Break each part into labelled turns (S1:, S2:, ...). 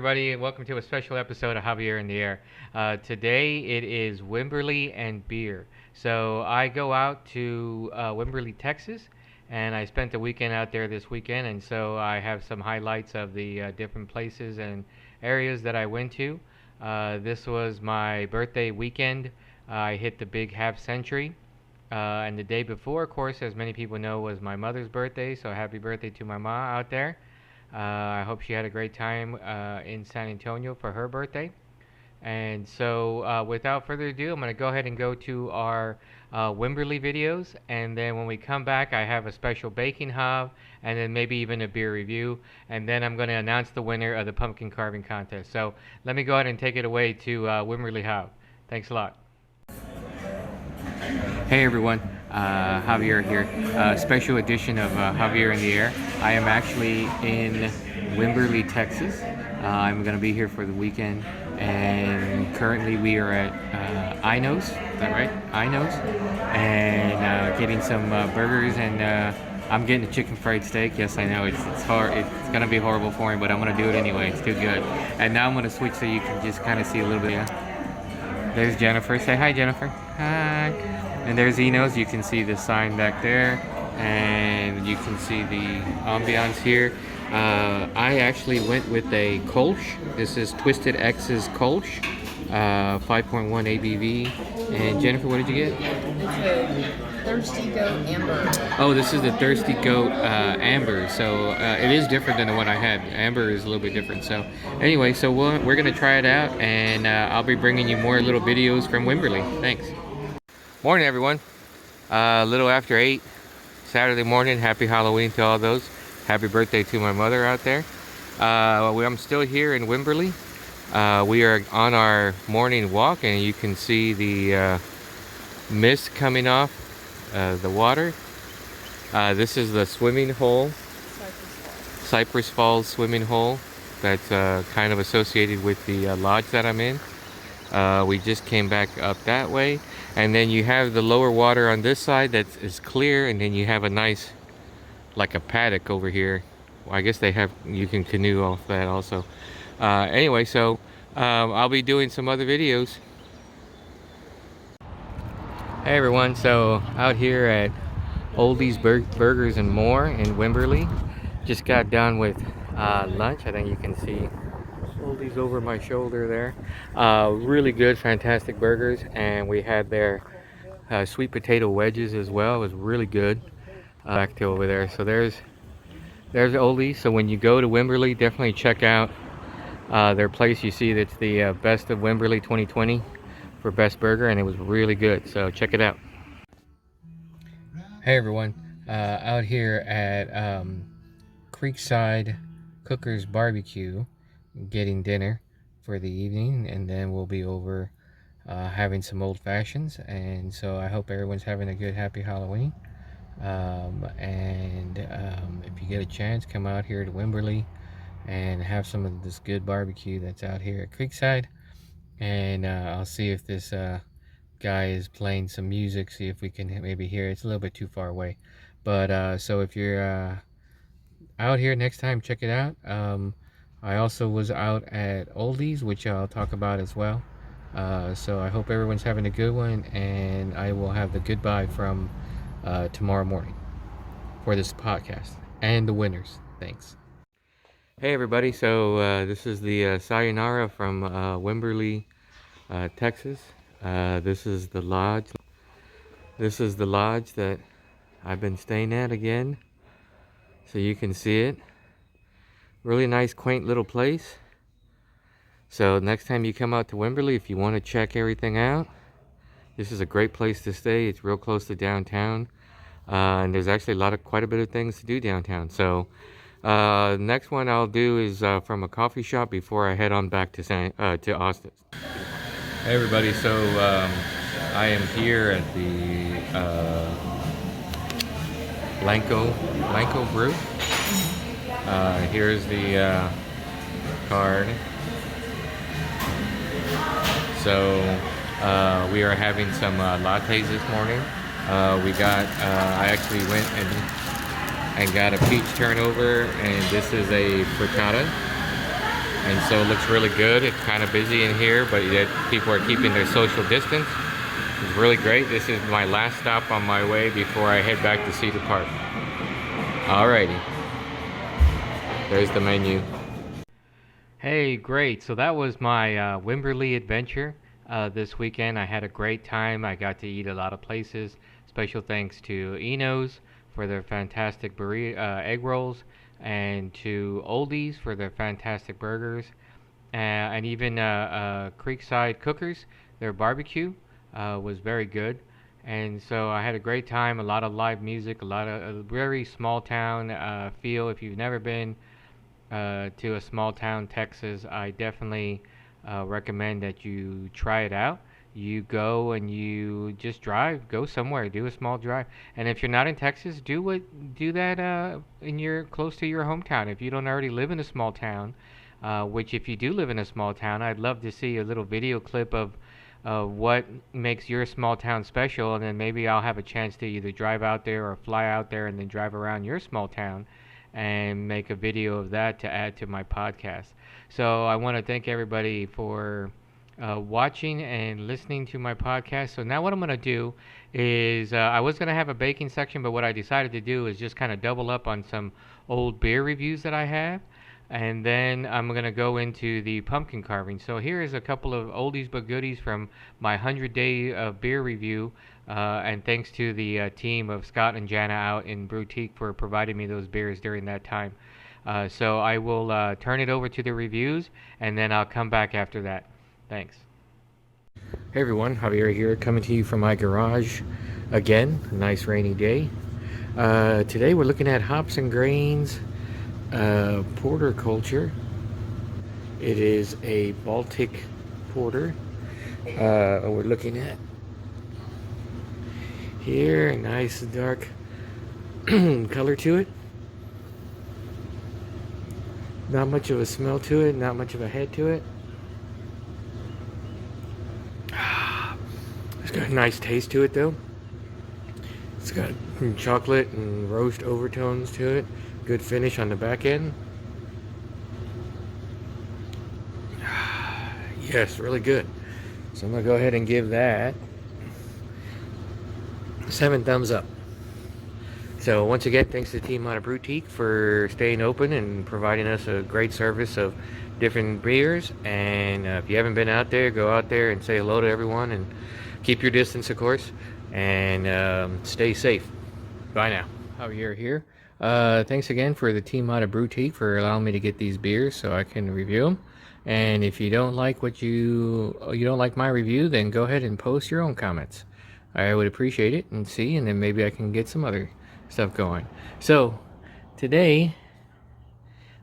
S1: everybody, and welcome to a special episode of Javier in the Air. Today it is Wimberley and beer. So I go out to Wimberley, Texas, and I spent the weekend out there this weekend, and so I have some highlights of the different places and areas that I went to. This was my birthday weekend. I hit the big half century. And the day before, of course, as many people know, was my mother's birthday. So happy birthday to my mom out there. I hope she had a great time in San Antonio for her birthday. And so, without further ado, I'm going to go ahead and go to our Wimberley videos. And then when we come back, I have a special baking hub and then maybe even a beer review. And then I'm going to announce the winner of the pumpkin carving contest. So, let me go ahead and take it away to Wimberley Hub. Thanks a lot. Hey everyone, Javier here. Special edition of Javier in the Air. I am actually in Wimberley, Texas. I'm going to be here for the weekend, and currently we are at Ino's. Is that right? Ino's, and getting some burgers, and I'm getting a chicken fried steak. Yes, I know it's hard. It's going to be horrible for me, but I'm going to do it anyway. It's too good. And now I'm going to switch so you can just kind of see a little bit. Yeah. There's Jennifer. Say hi, Jennifer. Hi. And there's Eno's. You can see the sign back there, and you can see the ambiance here. I actually went with a Kolsch. This is Twisted X's Kolsch, 5.1 ABV. And Jennifer, what did you get?
S2: It's a Thirsty Goat Amber.
S1: Oh, this is the Thirsty Goat Amber. So it is different than the one I had. Amber is a little bit different. So anyway, so we're going to try it out, and I'll be bringing you more little videos from Wimberley. Thanks. Morning everyone, a little after 8, Saturday morning. Happy Halloween to all those. Happy birthday to my mother out there. I'm still here in Wimberley. We are on our morning walk, and you can see the mist coming off the water. This is the swimming hole, Cypress Falls swimming hole, that's kind of associated with the lodge that I'm in. We just came back up that way. And then you have the lower water on this side that is clear, and then you have a nice, like a paddock over here. Well, I guess you can canoe off that also. Anyway, so I'll be doing some other videos. Hey everyone, so out here at Oldies Burgers and More in Wimberley. Just got done with lunch. I think you can see Oldies over my shoulder there. Really good, fantastic burgers, and we had their sweet potato wedges as well. It was really good. Back to over there. So there's Oldies. So when you go to Wimberley, definitely check out their place. You see that's the Best of Wimberley 2020 for best burger, and it was really good. So check it out. Hey everyone, out here at Creekside Cookers Barbecue, getting dinner for the evening, and then we'll be over having some old fashions. And so I hope everyone's having a good happy Halloween, if you get a chance, come out here to Wimberley and have some of this good barbecue that's out here at Creekside. And I'll see if this guy is playing some music, see if we can maybe hear it. It's a little bit too far away, but so if you're out here next time, check it out. I also was out at Oldies, which I'll talk about as well. So I hope everyone's having a good one, and I will have the goodbye from tomorrow morning for this podcast and the winners. Thanks. Hey everybody, so this is the sayonara from Wimberley, Texas. This is the lodge. This is the lodge that I've been staying at again, so you can see it. Really nice, quaint little place. So next time you come out to Wimberley, if you want to check everything out, this is a great place to stay. It's real close to downtown, and there's actually quite a bit of things to do downtown. So next one I'll do is from a coffee shop before I head on back to Austin. Hey everybody, so I am here at the Blanco Brew. Here's the card. So we are having some lattes this morning. I actually went and got a peach turnover, and this is a frittata. and so it looks really good. It's kind of busy in here, but yet people are keeping their social distance. It's really great. This is my last stop on my way before I head back to Cedar Park. Alrighty, there's the menu. Hey, great. So that was my Wimberley adventure this weekend. I had a great time. I got to eat a lot of places. Special thanks to Eno's for their fantastic egg rolls, and to Oldies for their fantastic burgers, and even Creekside Cookers. Their barbecue was very good. And so I had a great time, a lot of live music, a lot of a very small town feel. If you've never been to a small town, Texas, I definitely recommend that you try it out. You go and you just drive, go somewhere, do a small drive. And if you're not in Texas, do that in your close to your hometown. If you don't already live in a small town, which if you do live in a small town, I'd love to see a little video clip of what makes your small town special, and then maybe I'll have a chance to either drive out there or fly out there and then drive around your small town and make a video of that to add to my podcast. So I want to thank everybody for watching and listening to my podcast. So now what I'm going to do is I was going to have a baking section, but what I decided to do is just kind of double up on some old beer reviews that I have. And then I'm going to go into the pumpkin carving. So here is a couple of oldies but goodies from my 100-day beer review. And thanks to the team of Scott and Jana out in Boutique for providing me those beers during that time. So I will turn it over to the reviews, and then I'll come back after that. Thanks. Hey everyone, Javier here, coming to you from my garage again. A nice rainy day. Today we're looking at hops and grains porter culture. It is a Baltic porter. We're looking at here, a nice dark color to it. Not much of a smell to it, not much of a head to it. It's got a nice taste to it though. It's got chocolate and roast overtones to it. Good finish on the back end. Yes, really good. So I'm gonna go ahead and give that 7 thumbs up. So once again, thanks to the team out of Boutique for staying open and providing us a great service of different beers. And if you haven't been out there, go out there and say hello to everyone, and keep your distance, of course, and stay safe. Bye now. Javier here. Thanks again for the team out of Boutique for allowing me to get these beers so I can review them. And if you don't like you don't like my review, then go ahead and post your own comments. I would appreciate it, and then maybe I can get some other stuff going. So today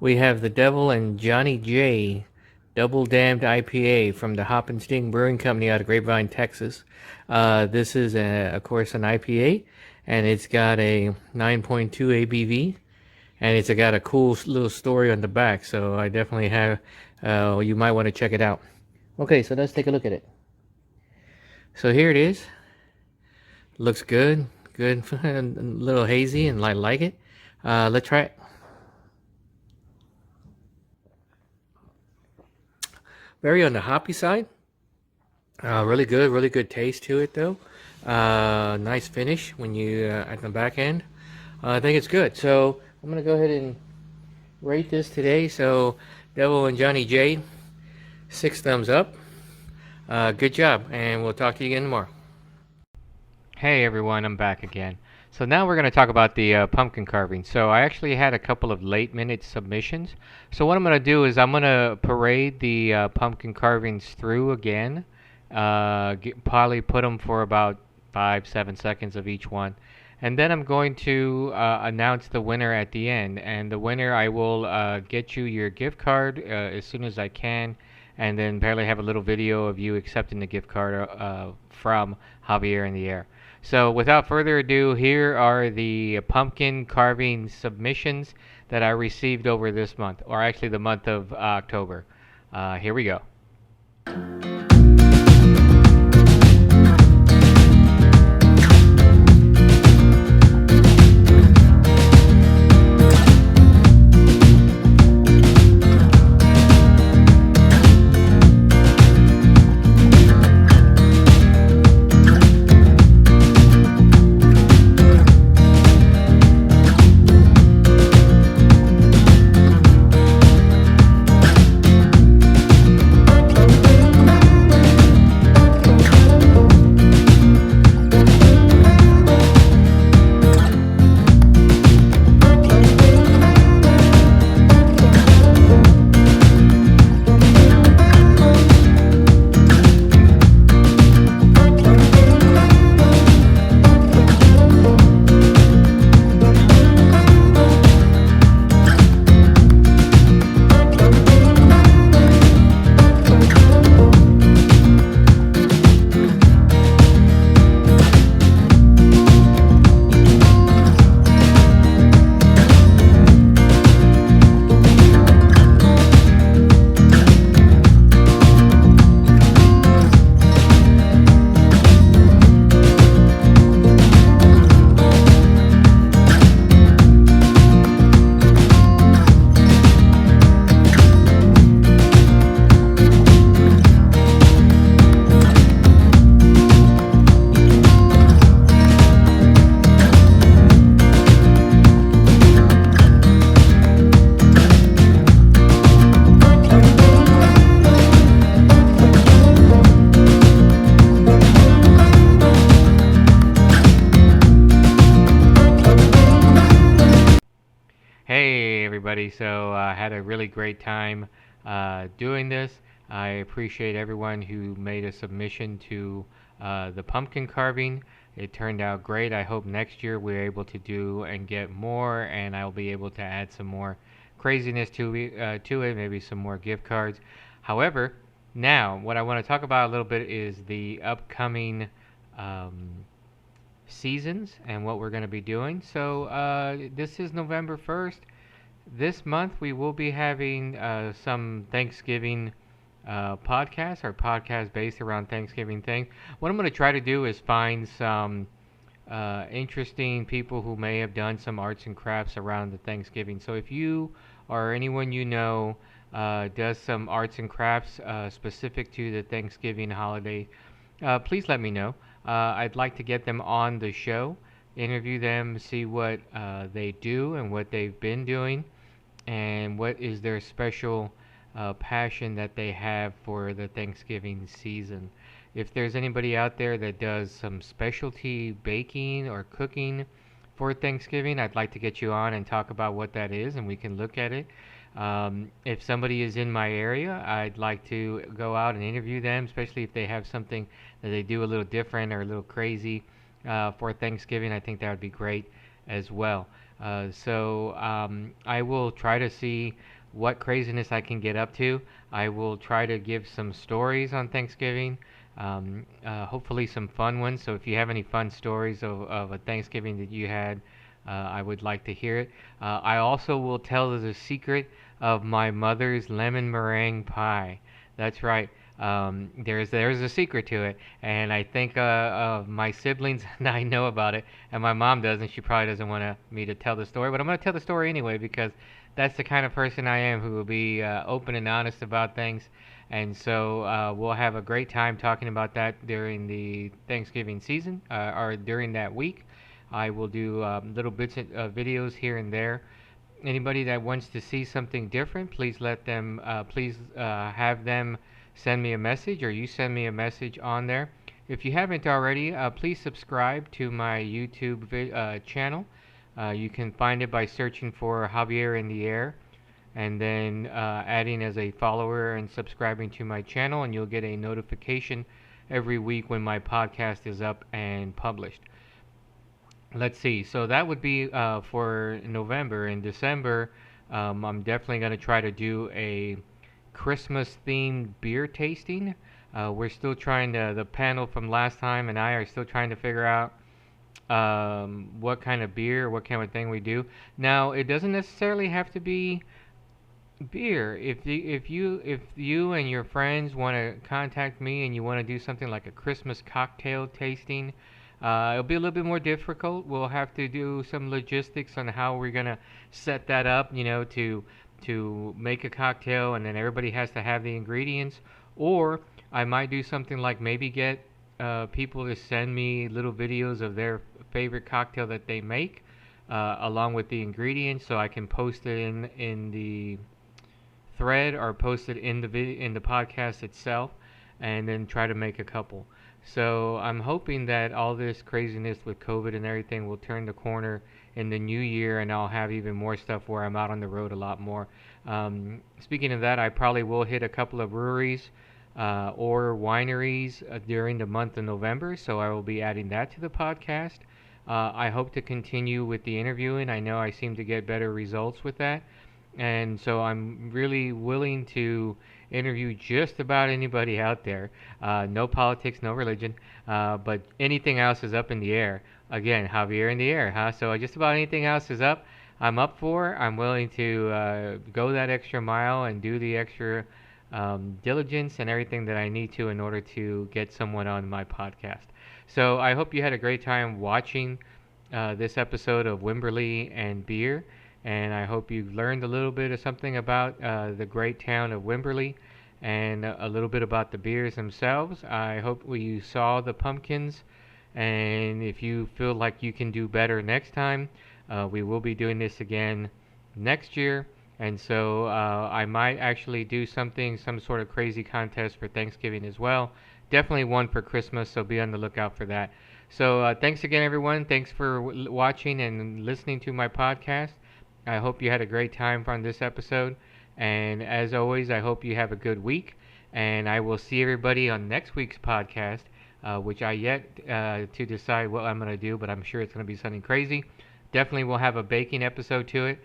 S1: we have the Devil and Johnny J Double Damned IPA from the Hop and Sting Brewing Company out of Grapevine, Texas. This is of course an IPA, and it's got a 9.2 ABV, and it's got a cool little story on the back. So I definitely have you might want to check it out. Okay, so let's take a look at it. So here it is. Looks good, a little hazy, and I like it. Let's try it. Very on the hoppy side. Really good taste to it though. Nice finish when you at the back end. I think it's good. So I'm gonna go ahead and rate this today. So Devil and Johnny J, 6 thumbs up. Good job, and we'll talk to you again tomorrow. Hey everyone, I'm back again. So now we're going to talk about the pumpkin carving. So I actually had a couple of late minute submissions. So what I'm going to do is I'm going to parade the pumpkin carvings through again. Probably put them for about 5-7 seconds of each one. And then I'm going to announce the winner at the end. And the winner, I will get you your gift card as soon as I can. And then apparently have a little video of you accepting the gift card from Javier in the Air. So without further ado, here are the pumpkin carving submissions that I received over this month, or actually the month of October. Here we go. everybody. So I had a really great time doing this. I appreciate everyone who made a submission to the pumpkin carving. It turned out great. I hope next year we're able to do and get more, and I'll be able to add some more craziness to it, maybe some more gift cards. However, now what I want to talk about a little bit is the upcoming um, seasons and what we're going to be doing. So this is November 1st. This month we will be having some Thanksgiving podcasts, or podcasts based around Thanksgiving thing. What I'm going to try to do is find some interesting people who may have done some arts and crafts around the Thanksgiving. So if you or anyone you know does some arts and crafts specific to the Thanksgiving holiday, please let me know. I'd like to get them on the show, interview them, see what they do and what they've been doing, and what is their special passion that they have for the Thanksgiving season. If there's anybody out there that does some specialty baking or cooking for Thanksgiving, I'd like to get you on and talk about what that is, and we can look at it. If somebody is in my area, I'd like to go out and interview them, especially if they have something that they do a little different or a little crazy for Thanksgiving. I think that would be great as well. I will try to see what craziness I can get up to. I will try to give some stories on Thanksgiving, hopefully some fun ones. So if you have any fun stories of a Thanksgiving that you had, I would like to hear it. I also will tell the secret of my mother's lemon meringue pie. That's right. There's a secret to it, and I think my siblings and I know about it, and my mom doesn't. She probably doesn't want me to tell the story, but I'm going to tell the story anyway because that's the kind of person I am, who will be open and honest about things. And so we'll have a great time talking about that during the Thanksgiving season, or during that week. I will do little bits of videos here and there. Anybody that wants to see something different, please have them send me a message, or you send me a message on there. If you haven't already, please subscribe to my YouTube channel. You can find it by searching for Javier in the Air, and then adding as a follower and subscribing to my channel, and you'll get a notification every week when my podcast is up and published. Let's see. So that would be for November. In December, I'm definitely going to try to do a Christmas themed beer tasting. We're still trying to, the panel from last time and I are still trying to figure out what kind of beer, what kind of thing we do. Now, it doesn't necessarily have to be beer. If you and your friends want to contact me and you want to do something like a Christmas cocktail tasting, it'll be a little bit more difficult. We'll have to do some logistics on how we're gonna set that up, to make a cocktail, and then everybody has to have the ingredients. Or I might do something like maybe get people to send me little videos of their favorite cocktail that they make, along with the ingredients, so I can post it in the thread, or post it in the podcast itself, and then try to make a couple. So I'm hoping that all this craziness with COVID and everything will turn the corner in the new year, and I'll have even more stuff where I'm out on the road a lot more. Speaking of that, I probably will hit a couple of breweries or wineries during the month of November, so I will be adding that to the podcast. I hope to continue with the interviewing. I know I seem to get better results with that, and so I'm really willing to interview just about anybody out there. No politics, no religion, but anything else is up in the air. Again, Javier in the air, huh? So just about anything else is up. I'm up for. I'm willing to go that extra mile and do the extra diligence and everything that I need to in order to get someone on my podcast. So I hope you had a great time watching this episode of Wimberley and Beer, and I hope you learned a little bit of something about the great town of Wimberley, and a little bit about the beers themselves. I hope you saw the pumpkins, and if you feel like you can do better next time, we will be doing this again next year. And so I might actually do some sort of crazy contest for Thanksgiving as well. Definitely one for Christmas, so be on the lookout for that. So thanks again, everyone. Thanks for watching and listening to my podcast. I hope you had a great time on this episode. And as always, I hope you have a good week. And I will see everybody on next week's podcast, which I yet to decide what I'm going to do, but I'm sure it's going to be something crazy. Definitely will have a baking episode to it.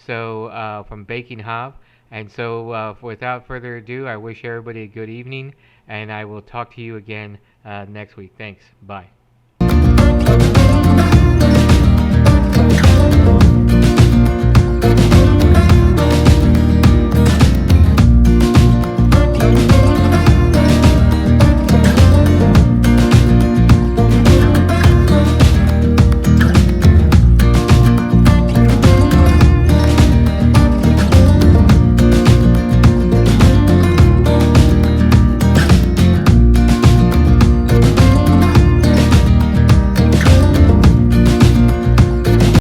S1: So from Baking Hob. And so without further ado, I wish everybody a good evening, and I will talk to you again next week. Thanks. Bye.